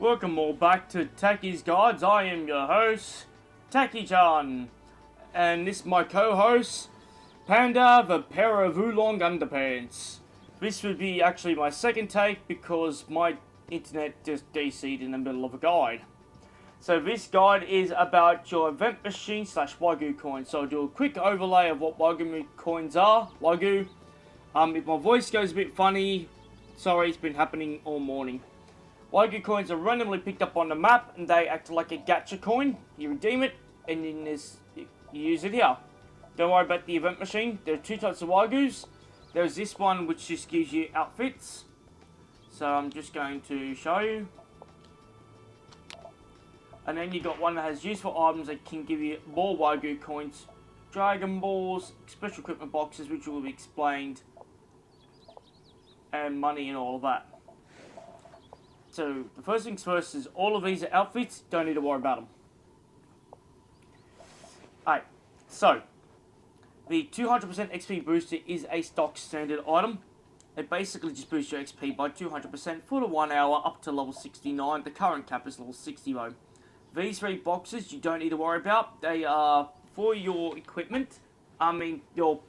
Welcome all back to Takkie's Guides. I am your host, Takkie-chan, and this is my co-host, Panda the pair of oolong underpants. This would be actually my second take because my internet just DC'd in the middle of a guide. So this guide is about your event machine / Wagyu coins. So I'll do a quick overlay of what Wagyu coins are. Wagyu. If my voice goes a bit funny, sorry, it's been happening all morning. Wagyu coins are randomly picked up on the map and they act like a gacha coin. You redeem it and then you use it here. Don't worry about the event machine. There are two types of Wagyus. There's this one which just gives you outfits. So I'm just going to show you. And then you got one that has useful items that can give you more Wagyu coins, Dragon Balls, special equipment boxes which will be explained, and money and all of that. So, the first things first is all of these are outfits, don't need to worry about them. Alright, so, the 200% XP booster is a stock standard item. It basically just boosts your XP by 200% for the 1 hour up to level 69. The current cap is level 60 though. These three boxes you don't need to worry about. They are for your equipment, your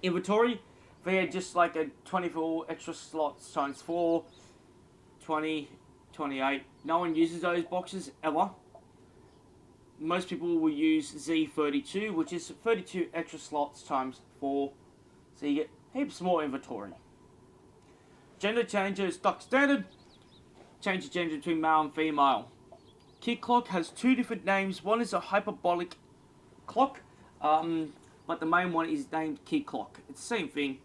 inventory. They are just like a 24 extra slots times 4. 20, 28. No one uses those boxes ever. Most people will use Z32, which is 32 extra slots times 4. So you get heaps more inventory. Gender changer is stock standard. Change the gender between male and female. Key clock has two different names. One is a hyperbolic clock, but the main one is named key clock. It's the same thing.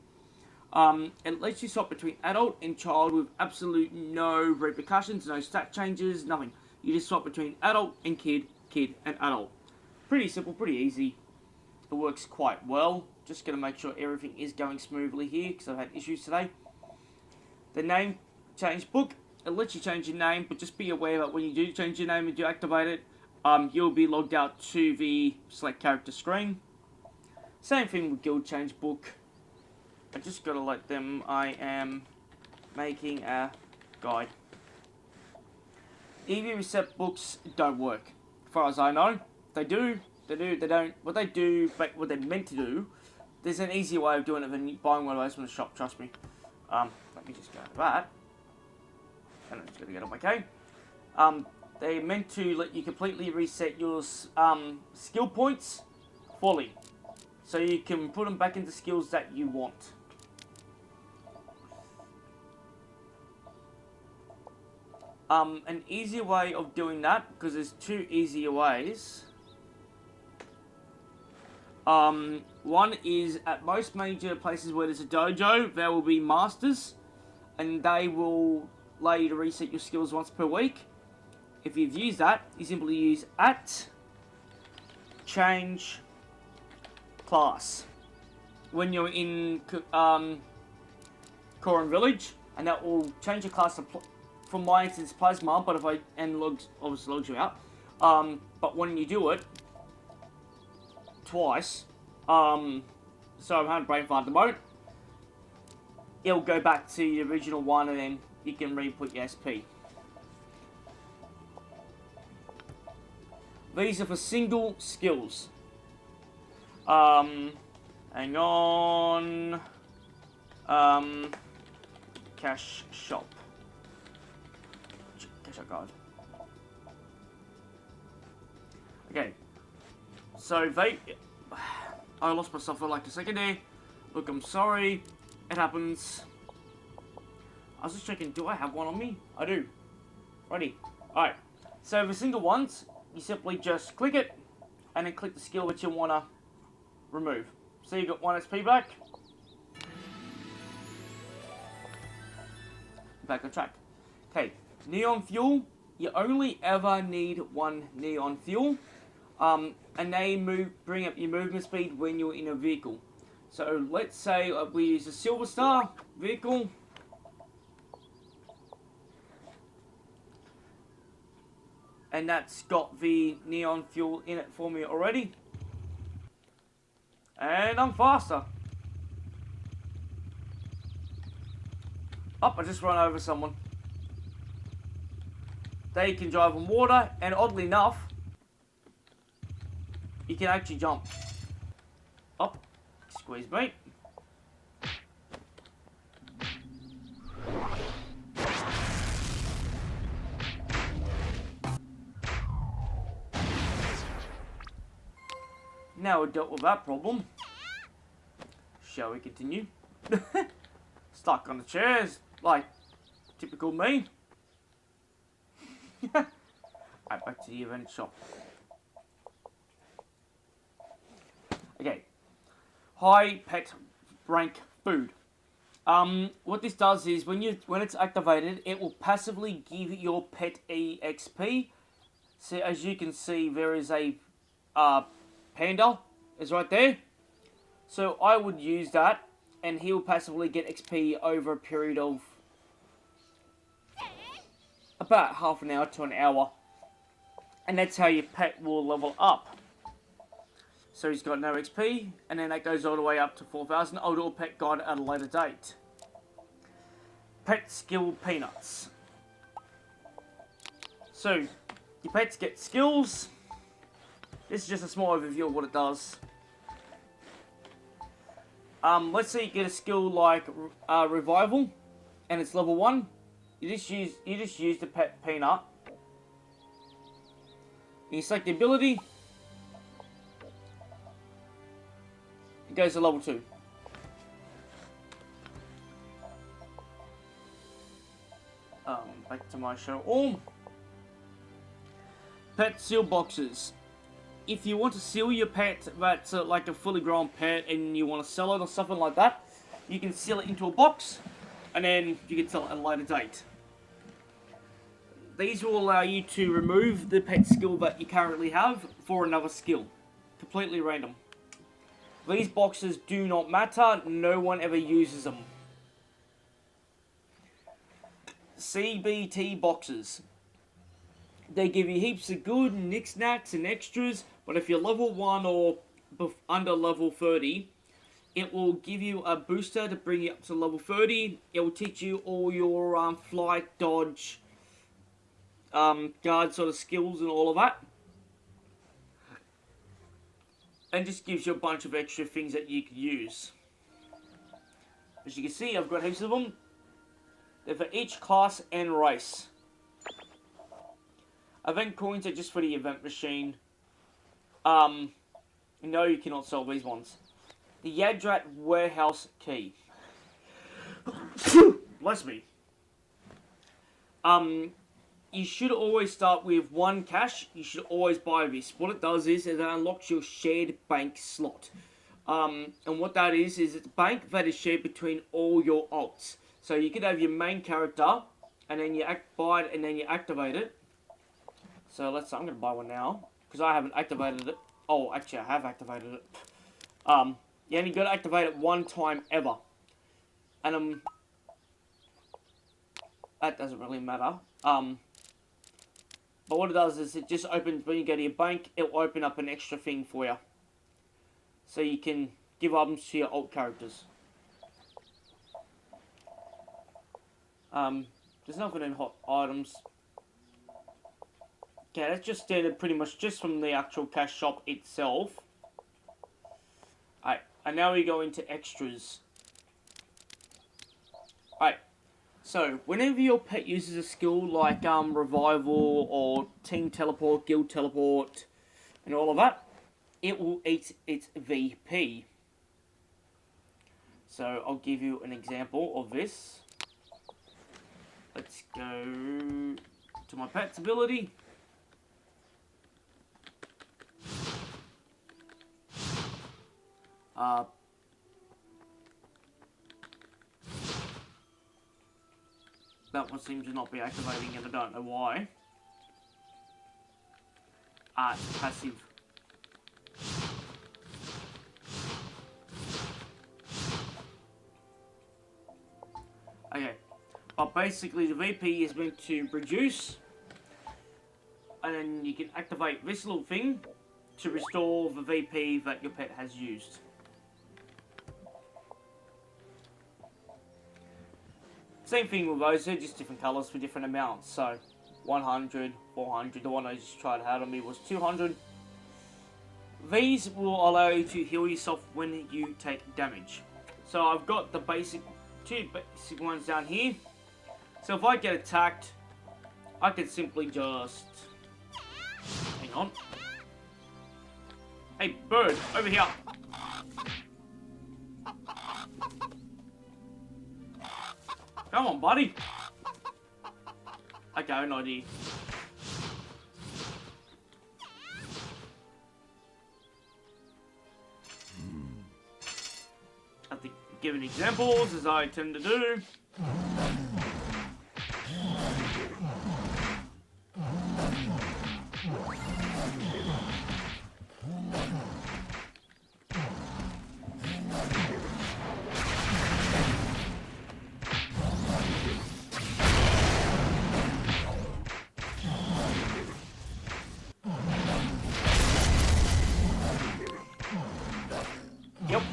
It lets you swap between adult and child with absolute no repercussions, no stat changes, nothing. You just swap between adult and kid, kid and adult. Pretty simple, pretty easy. It works quite well. Just going to make sure everything is going smoothly here because I've had issues today. The name change book. It lets you change your name, but just be aware that when you do change your name and do activate it, you'll be logged out to the select character screen. Same thing with guild change book. I just gotta let them. I am making a guide. EV recept books don't work, as far as I know. They do, they don't. What they do, what they're meant to do. There's an easier way of doing it than buying one of those from the shop. Trust me. Let me just go to that, and I'm just gonna get on my game. They're meant to let you completely reset your skill points fully, so you can put them back into skills that you want. An easier way of doing that, because there's two easier ways. One is at most major places where there's a dojo, there will be masters, and they will allow you to reset your skills once per week. If you've used that, you simply use @change class when you're in Koran Village, and that will change your class to from my instance Plasma, but if I obviously logs you out. But when you do it twice, so I'm having brain fart at the moment, it'll go back to the original one, and then you can re-put your SP. These are for single skills. Hang on. Cash shop. Cash shop guide. Okay. So I lost myself for like a second there. Look, I'm sorry. It happens. I was just checking, do I have one on me? I do. Ready. Alright. So for single ones, you simply just click it, and then click the skill that you want to remove. So you got 1 SP back. Back on track. Okay, neon fuel. You only ever need 1 neon fuel, and they bring up your movement speed when you're in a vehicle. So let's say we use a Silver Star vehicle. And that's got the neon fuel in it for me already. And I'm faster. Oh, I just run over someone. they can drive on water, and oddly enough, you can actually jump. Up, squeeze mate. Now we've dealt with that problem. Shall we continue? Stuck on the chairs, like typical me. Right, back to the event shop. Okay, high pet rank food. What this does is when it's activated, it will passively give your pet EXP. So as you can see, there is a panda is right there. So I would use that, and he will passively get XP over a period of about half an hour to an hour. And that's how your pet will level up. So he's got no XP, and then that goes all the way up to 4,000. I'll do a pet guide at a later date. Pet skill peanuts. So, your pets get skills. This is just a small overview of what it does. Let's say you get a skill like revival, and it's level 1. You just use the pet peanut. You select the ability. It goes to level 2. Back to my show all. Pet seal boxes. If you want to seal your pet that's like a fully grown pet and you want to sell it or something like that, you can seal it into a box and then you can sell it at a later date. These will allow you to remove the pet skill that you currently have for another skill. Completely random. These boxes do not matter, no one ever uses them. CBT boxes. They give you heaps of good knickknacks and extras, but if you're level 1 or under level 30, it will give you a booster to bring you up to level 30. It will teach you all your flight, dodge, guard sort of skills and all of that. And just gives you a bunch of extra things that you can use. As you can see, I've got heaps of them. They're for each class and race. Event coins are just for the event machine. No, you cannot sell these ones. The Yadrat warehouse key. Bless me. You should always start with 1 cash. You should always buy this. What it does is it unlocks your shared bank slot. And what that is it's a bank that is shared between all your alts. So you could have your main character, and then you buy it, and then you activate it. So I'm going to buy one now, because I haven't activated it. Oh, actually I have activated it. You only got to activate it 1 time ever. And that doesn't really matter. But what it does is it just opens, when you go to your bank, it will open up an extra thing for you. So you can give items to your alt characters. There's nothing in hot items. Okay, that's just standard pretty much just from the actual cash shop itself. Alright, and now we go into extras. Alright, so whenever your pet uses a skill like revival or team teleport, guild teleport, and all of that, it will eat its VP. So I'll give you an example of this. Let's go to my pet's ability. That one seems to not be activating and I don't know why. It's passive. Okay. But basically the VP is meant to reduce, and then you can activate this little thing to restore the VP that your pet has used. Same thing with those, they're just different colours for different amounts, so 100, 400. The one I just tried out on me was 200. These will allow you to heal yourself when you take damage. So I've got the two basic ones down here. So if I get attacked, I can simply just... Hang on. Hey, bird, over here. Come on, buddy. Okay, no idea. I have to give examples, as I tend to do.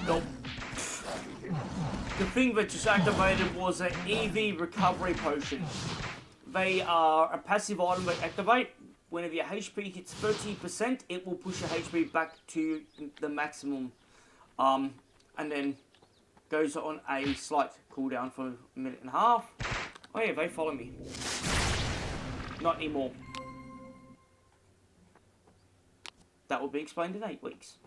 Nope. The thing that just activated was an EV recovery potion. They are a passive item they activate. Whenever your HP hits 30%, it will push your HP back to the maximum. And then goes on a slight cooldown for a minute and a half. Oh yeah, they follow me. Not anymore. That will be explained in 8 weeks.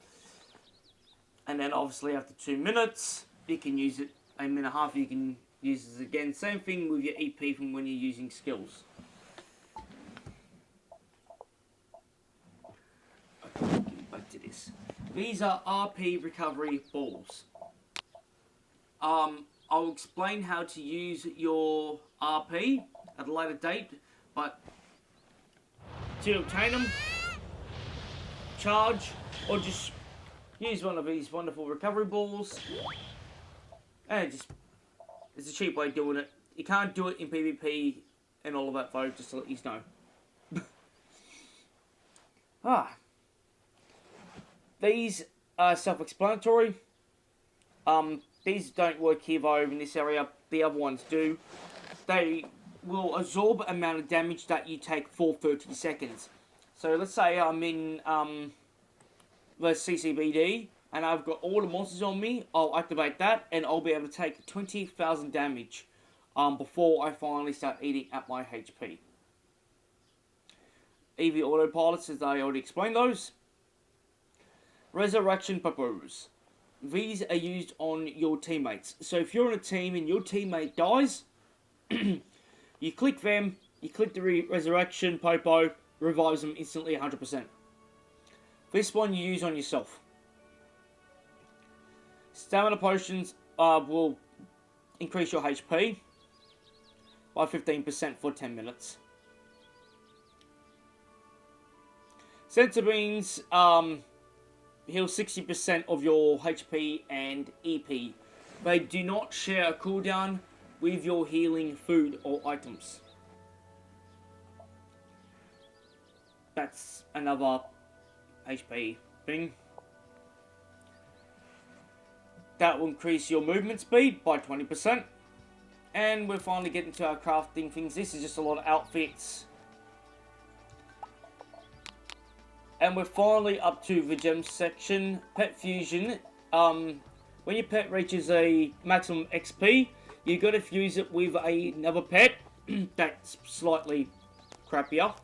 And then obviously after 2 minutes, you can use it. A minute and a half, you can use it again. Same thing with your EP from when you're using skills. Okay, back to this. These are RP recovery balls. I'll explain how to use your RP at a later date, but to obtain them, charge or just use one of these wonderful recovery balls, and it's a cheap way of doing it. You can't do it in PvP and all of that though, just to let you know. These are self-explanatory. These don't work here though in this area, the other ones do. They will absorb amount of damage that you take for 30 seconds. So let's say I'm in the CCBD, and I've got all the monsters on me. I'll activate that, and I'll be able to take 20,000 damage before I finally start eating at my HP. EV autopilots, as I already explained those. Resurrection purpose. These are used on your teammates. So if you're in a team and your teammate dies, you click them, you click the resurrection popo, revives them instantly 100%. This one you use on yourself. Stamina potions will increase your HP by 15% for 10 minutes. Sensor beans heal 60% of your HP and EP. They do not share a cooldown with your healing food or items. That's another HP thing. That will increase your movement speed by 20%. And we're finally getting to our crafting things. This is just a lot of outfits. And we're finally up to the gem section. Pet fusion. When your pet reaches a maximum XP, you got to fuse it with another pet that's slightly crappier.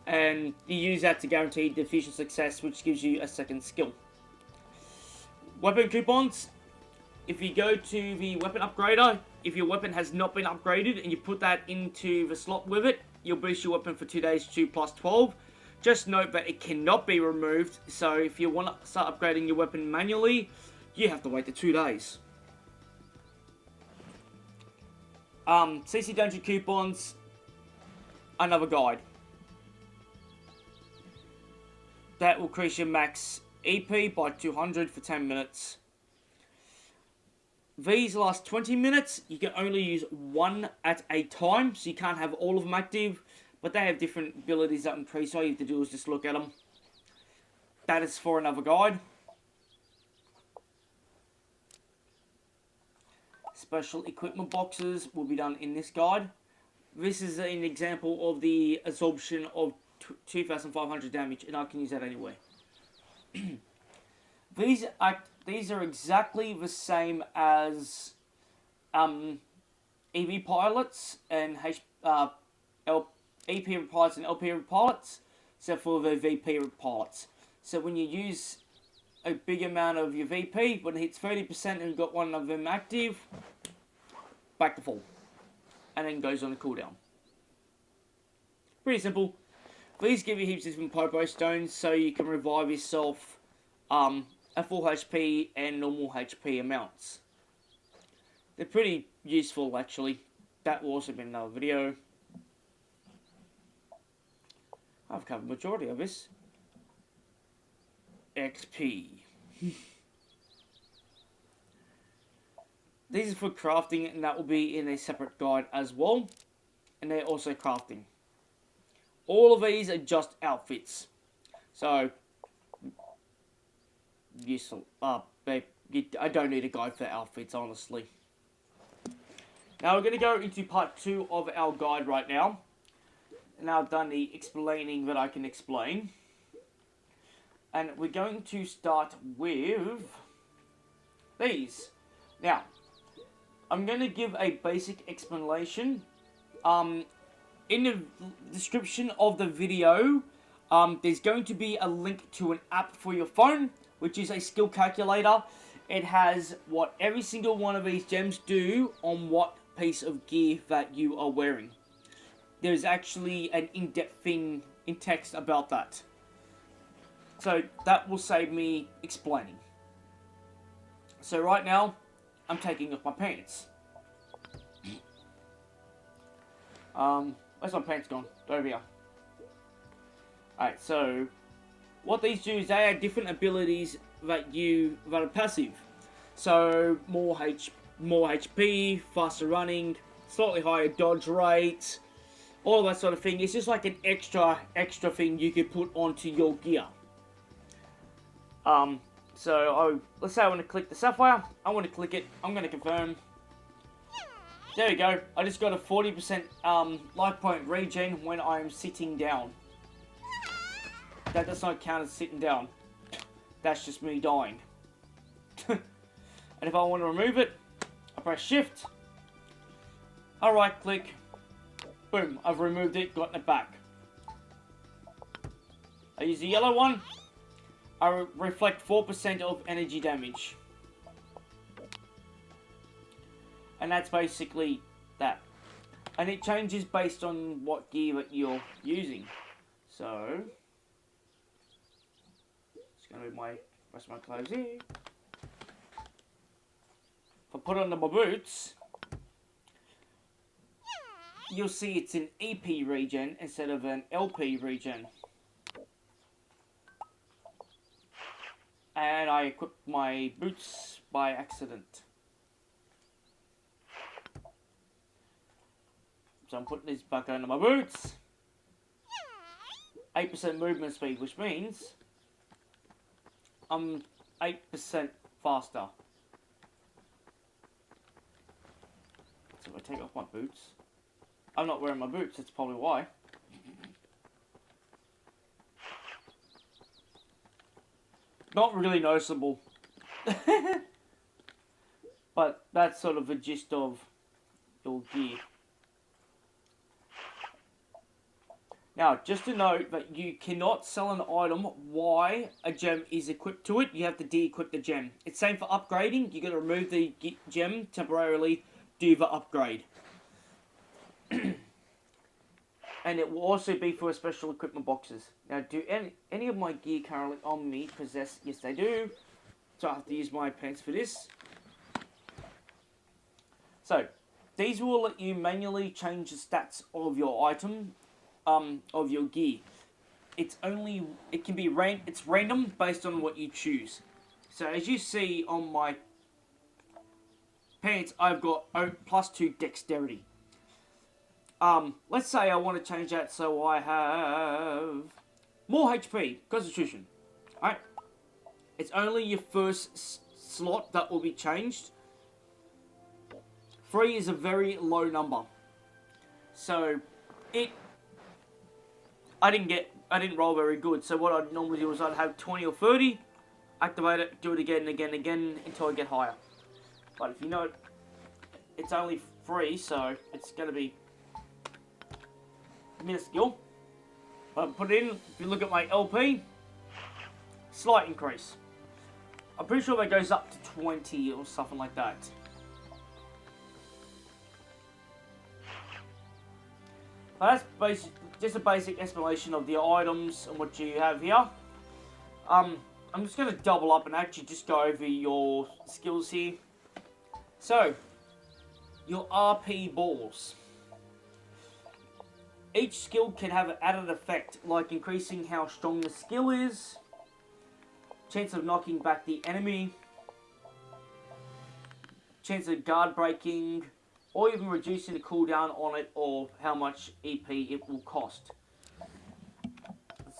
And you use that to guarantee diffusion success, which gives you a second skill. Weapon coupons. If you go to the weapon upgrader, if your weapon has not been upgraded and you put that into the slot with it, you'll boost your weapon for 2 days to plus 12. Just note that it cannot be removed, so if you want to start upgrading your weapon manually, you have to wait the 2 days. CC Dungeon coupons, another guide. That will increase your max EP by 200 for 10 minutes. These last 20 minutes, you can only use one at a time, so you can't have all of them active, but they have different abilities that increase. All you have to do is just look at them. That is for another guide. Special equipment boxes will be done in this guide. this is an example of the absorption of 2,500 damage, and I can use that anywhere. These are exactly the same as EV pilots and EP pilots and LP pilots, except for the VP pilots. So when you use a big amount of your VP, when it hits 30% and you've got one of them active, back to full. And then goes on a cooldown. Pretty simple. These give you heaps of different Popo stones so you can revive yourself at full HP and normal HP amounts. They're pretty useful actually. That will also be another video. I've covered the majority of this. XP. These are for crafting, and that will be in a separate guide as well. And they're also crafting. All of these are just outfits. So, useful. I don't need a guide for outfits, honestly. Now we're going to go into part 2 of our guide right now. Now I've done the explaining that I can explain. And we're going to start with these. Now, I'm going to give a basic explanation. In the description of the video, there's going to be a link to an app for your phone, which is a skill calculator. It has what every single one of these gems do on what piece of gear that you are wearing. There's actually an in-depth thing in text about that. So that will save me explaining. So right now, I'm taking off my pants. Where's my pants gone? Over here. Alright, so what these do is they have different abilities that are passive. So more HP, faster running, slightly higher dodge rate, all that sort of thing. It's just like an extra thing you could put onto your gear. Let's say I want to click the Sapphire. I want to click it. I'm going to confirm. There we go. I just got a 40% life point regen when I'm sitting down. That does not count as sitting down. That's just me dying. And if I want to remove it, I press shift. I right click. Boom. I've removed it, gotten it back. I use the yellow one. I reflect 4% of energy damage. And that's basically that. And it changes based on what gear that you're using. So, it's going to be my rest of my clothes here. If I put on my boots, you'll see it's an EP regen instead of an LP regen. And I equipped my boots by accident. So I'm putting this back under my boots. 8% movement speed, which means I'm 8% faster. So if I take off my boots, I'm not wearing my boots, that's probably why. Not really noticeable. But that's sort of the gist of your gear. Now, just to note that you cannot sell an item while a gem is equipped to it. You have to de-equip the gem. It's same for upgrading. You got to remove the gem temporarily, do the upgrade. And it will also be for special equipment boxes. Now, do any of my gear currently on me possess? Yes, they do. So I have to use my pants for this. So, these will let you manually change the stats of your item, of your gear. It's random based on what you choose. So, as you see on my pants, I've got +2 dexterity. Let's say I want to change that so I have more HP, Constitution. Alright? It's only your first slot that will be changed. 3 is a very low number. So, I didn't roll very good. So what I'd normally do is I'd have 20 or 30, activate it, do it again and again and again until I get higher. But if you know it's only free, so it's going to be minuscule. But put it in, if you look at my LP, slight increase. I'm pretty sure that goes up to 20 or something like that. But that's just a basic explanation of the items and what you have here. I'm just going to double up and actually just go over your skills here. So, your RP balls. Each skill can have an added effect, like increasing how strong the skill is, chance of knocking back the enemy, chance of guard breaking, or even reducing the cooldown on it or how much EP it will cost.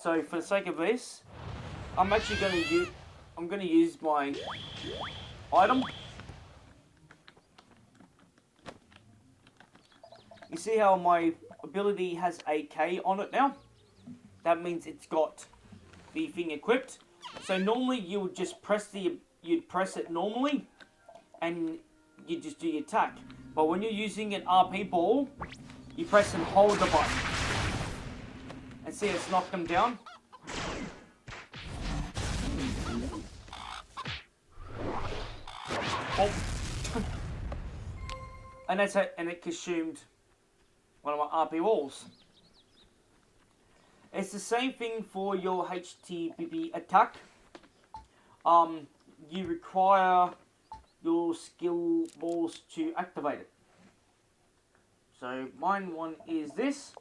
So for the sake of this, I'm actually going to use my item. You see how my ability has a K on it now? That means it's got the thing equipped. So normally you would just you'd press it normally and you just do your attack. But when you're using an RP ball, you press and hold the button. And see, it's knocked them down. Oh. And that's it, and it consumed one of my RP walls. It's the same thing for your HTBB attack. You require your skill balls to activate it. So mine one is this.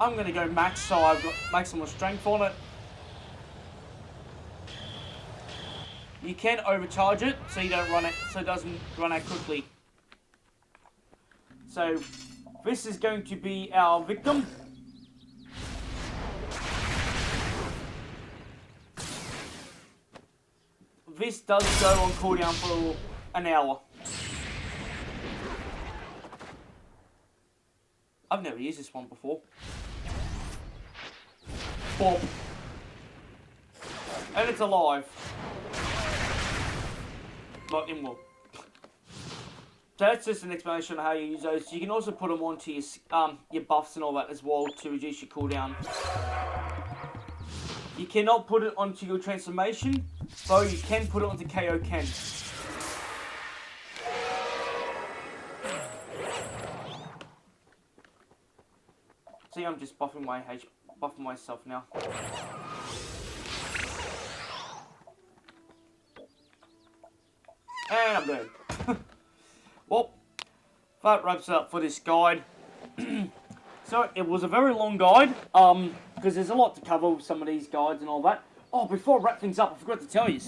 I'm going to go max, so I've got maximum strength on it. You can overcharge it, so you don't run it, so it doesn't run out quickly. So this is going to be our victim. This does go on cooldown for an hour. I've never used this one before. Bob. And it's alive. Not in wool. So that's just an explanation of how you use those. You can also put them onto your buffs and all that as well to reduce your cooldown. You cannot put it onto your transformation, though you can put it onto KO Ken. See, I'm just buffing myself now. And I'm dead. Well, that wraps it up for this guide. So, it was a very long guide, because there's a lot to cover with some of these guides and all that. Oh, before I wrap things up, I forgot to tell you.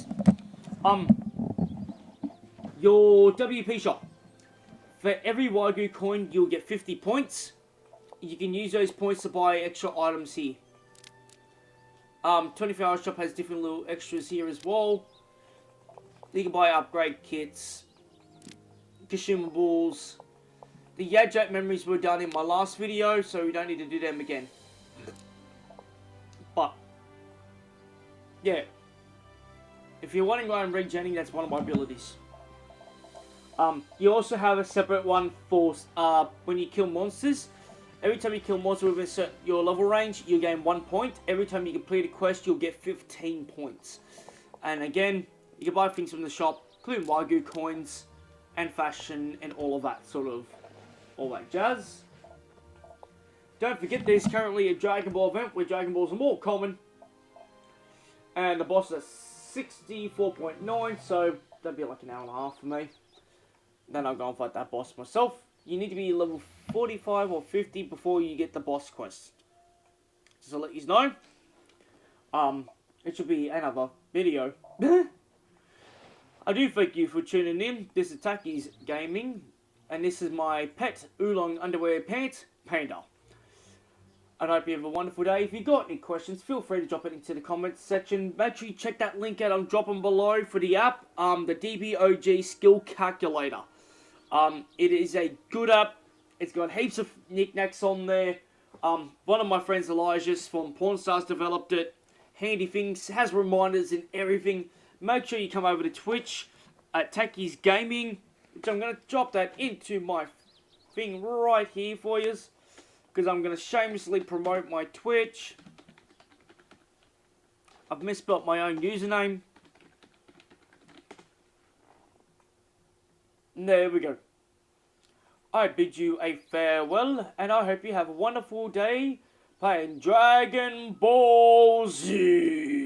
Your WP shop. For every Wagyu coin, you'll get 50 points. You can use those points to buy extra items here. 24-hour shop has different little extras here as well. You can buy upgrade kits, consumables. The Yadjat memories were done in my last video, so we don't need to do them again. But, yeah. If you're wanting around regenning, that's one of my abilities. You also have a separate one for when you kill monsters. Every time you kill monsters within your level range, you gain 1 point. Every time you complete a quest, you'll get 15 points. And again, you can buy things from the shop, including Wagyu coins and fashion and all of that sort of, all that jazz. Don't forget there's currently a Dragon Ball event where Dragon Balls are more common. And the boss is 64.9, so that'd be like an hour and a half for me. Then I'll go and fight that boss myself. You need to be level 45 or 50 before you get the boss quest. Just to let you know. It should be another video. I do thank you for tuning in. This is Takkie's Gaming. And this is my pet oolong underwear pants, Panda. I hope you have a wonderful day. If you've got any questions, feel free to drop it into the comments section. Make sure you check that link out. I'll drop them below for the app. The DBOG Skill Calculator. It is a good app. It's got heaps of knickknacks on there. One of my friends, Elijah's from Pawn Stars, developed it. Handy things, has reminders and everything. Make sure you come over to Twitch at Takkie's Gaming, which I'm going to drop that into my thing right here for you, because I'm going to shamelessly promote my Twitch. I've misspelled my own username. There we go. I bid you a farewell, and I hope you have a wonderful day playing Dragon Ball Z.